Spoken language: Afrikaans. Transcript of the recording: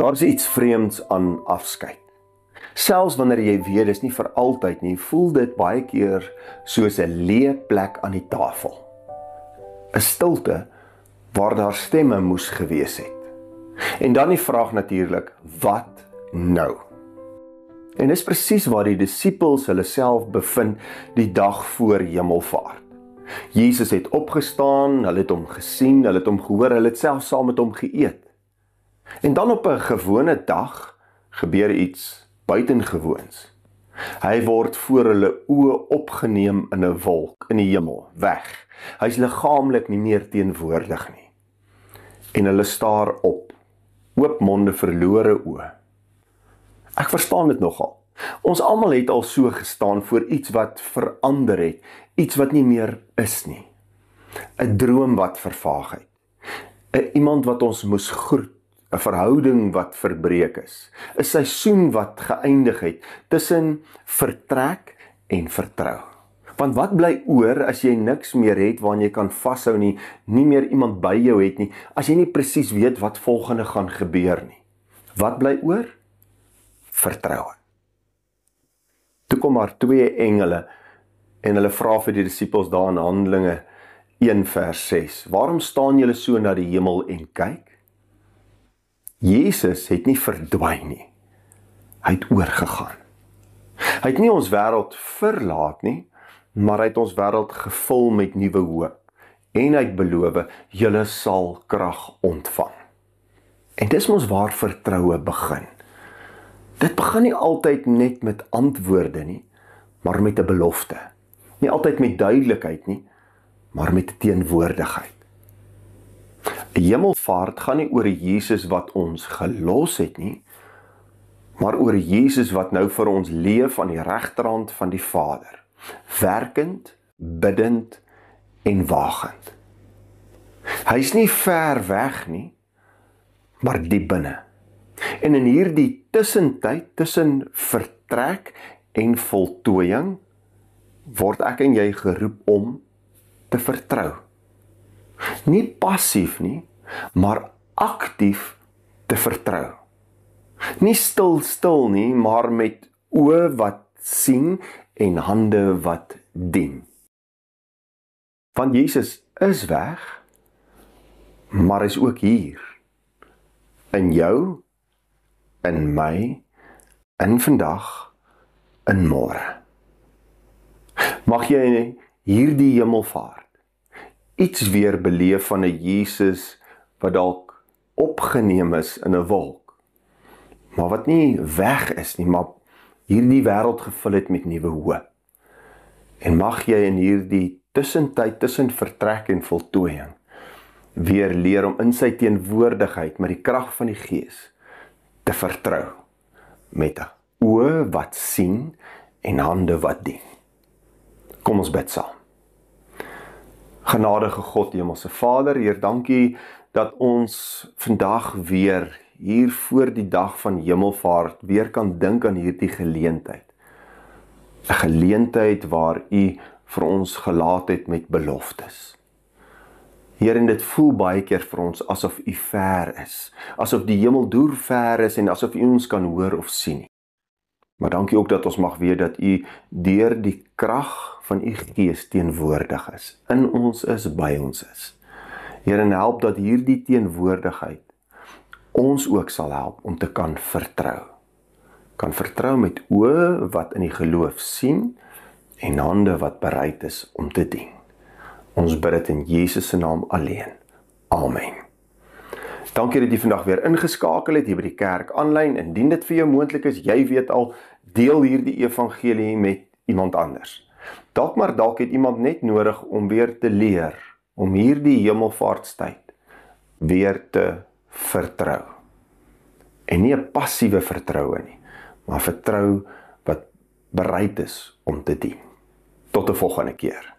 Daar's iets vreemds aan afskeid. Selfs wanneer jy weet dis nie vir altyd nie, voel dit baie keer soos 'n leë plek aan die tafel. 'n Stilte waar daar stemme moes gewees het. En dan die vraag natuurlik, wat nou? En dis presies waar die disippels hulle self bevind die dag voor Hemelvaart. Jesus het opgestaan, hulle het hom gesien, hulle het hom gehoor, hulle het self saam met hom geëet. En dan op 'n gewone dag gebeur iets buitengewoons. Hy word voor hulle oë opgeneem in 'n wolk, in die hemel, weg. Hy's liggaamlik nie meer teenwoordig nie. En hulle staar op, oop monde, verlore oë. Ek verstaan dit nogal. Ons almal het al so gestaan voor iets wat verander het, iets wat nie meer is nie. 'n droom wat vervaag het. Iemand wat ons moes groet, 'n verhouding wat verbreek is, 'n seisoen wat geëindig het, tussen vertrek en vertrou. Want wat bly oor as jy niks meer het waaraan jy kan vashou nie, nie meer iemand by jou het nie, as jy nie presies weet wat volgende gaan gebeur nie? Wat bly oor? Vertroue. Toe kom maar 2 engele en hulle vra vir die disippels daar in Handelinge 1 vers 6, waarom staan julle so na die hemel en kyk? Jesus het nie verdwyn nie. Hy het oorgegaan. Hy het nie ons wêreld verlaat nie, maar hy het ons wêreld gevul met nuwe hoop. En hy het beloof, julle sal krag ontvang. En dis mos waar vertroue begin. Dit begin nie altyd net met antwoorde nie, maar met 'n belofte. Nie altyd met duidelikheid nie, maar met 'n teenwoordigheid. 'n Hemelvaart gaan nie oor Jesus wat ons gelos het nie, maar oor Jesus wat nou vir ons leef aan die regterhand van die Vader, werkend, biddend en wagend. Hy's nie ver weg nie, maar diep binne. En in hierdie tussentyd, tussen vertrek en voltooiing, word ek en jy geroep om te vertrou. Nie passief nie, maar aktief te vertrou. Nie stil nie, maar met oë wat sien en hande wat dien. Want Jesus is weg, maar is ook hier. In jou, in my, in vandag, in môre. Mag jy hierdie hemelvaart iets weer beleef van 'n Jesus wat dalk opgeneem is in 'n wolk, maar wat nie weg is nie, maar hierdie wêreld gevul het met nuwe hoop. En mag jy in hierdie tussentyd tussen vertrek en voltooiing weer leer om in sy teenwoordigheid met die krag van die Gees te vertrou, met oë wat sien en hande wat dien. Kom ons bid saam. Genadige God, Hemelse Vader, Heer, dankie dat ons vandag weer hier voor die dag van Hemelvaart weer kan dink aan hierdie geleentheid. 'n Geleentheid waar U vir ons gelaat het met beloftes. Heer, en dit voel baie keer vir ons asof U ver is, asof die hemel deur ver is en asof U ons kan hoor of sien. Maar dankie ook dat ons mag weet dat U deur die krag van U Gees teenwoordig is, in ons is, by ons is. Heer, en help dat hierdie teenwoordigheid ons ook sal help om te kan vertrou. Kan vertrou met oë wat in die geloof sien en hande wat bereid is om te dien. Ons bid dit in Jesus se naam alleen. Amen. Dankie dat jy vandag weer ingeskakel het hier by die kerk aanlyn. Indien dit vir jou moontlik is, jy weet al, deel hierdie evangelie met iemand anders. Dalk het iemand net nodig om weer te leer, om hierdie hemelvaartstyd weer te vertrou. En nie 'n passiewe vertroue nie, maar vertrou wat bereid is om te dien. Tot 'n volgende keer.